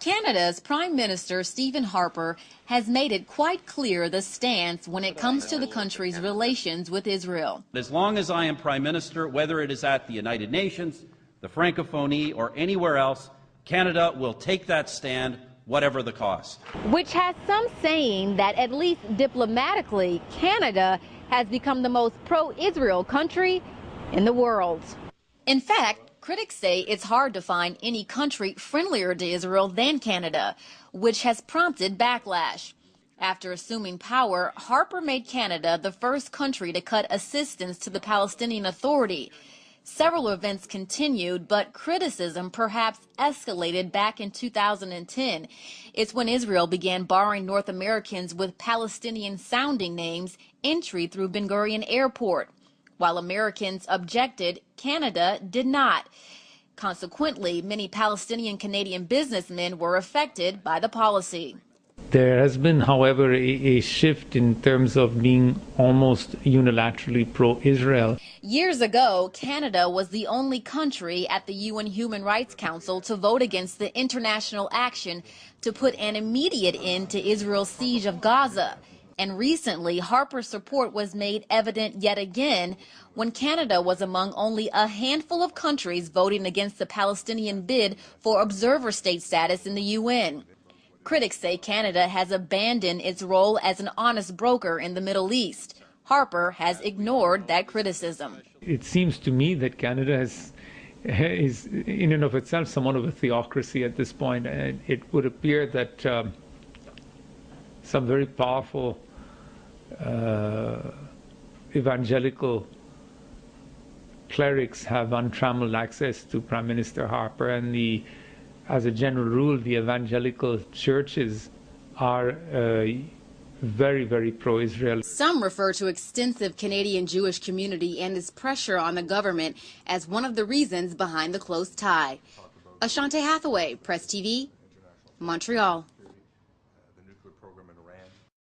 Canada's Prime Minister Stephen Harper has made it quite clear the stance when it comes to the country's relations with Israel. As long as I am Prime Minister, whether it is at the United Nations, the Francophonie, or anywhere else, Canada will take that stand, whatever the cost. Which has some saying that, at least diplomatically, Canada has become the most pro-Israel country in the world. In fact, critics say it's hard to find any country friendlier to Israel than Canada, which has prompted backlash. After assuming power, Harper made Canada the first country to cut assistance to the Palestinian Authority. Several events continued, but criticism perhaps escalated back in 2010. It's when Israel began barring North Americans with Palestinian-sounding names entry through Ben Gurion Airport. While Americans objected, Canada did not. Consequently, many Palestinian Canadian businessmen were affected by the policy. There has been, however, a shift in terms of being almost unilaterally pro-Israel. Years ago, Canada was the only country at the UN Human Rights Council to vote against the international action to put an immediate end to Israel's siege of Gaza. And recently, Harper's support was made evident yet again when Canada was among only a handful of countries voting against the Palestinian bid for observer state status in the UN. Critics say Canada has abandoned its role as an honest broker in the Middle East. Harper has ignored that criticism. It seems to me that Canada is in and of itself somewhat of a theocracy at this point. And it would appear that some very powerful evangelical clerics have untrammeled access to Prime Minister Harper, and as a general rule, the evangelical churches are very, very pro-Israel. Some refer to extensive Canadian Jewish community and its pressure on the government as one of the reasons behind the close tie. Ashante Hathaway, Press TV, Montreal.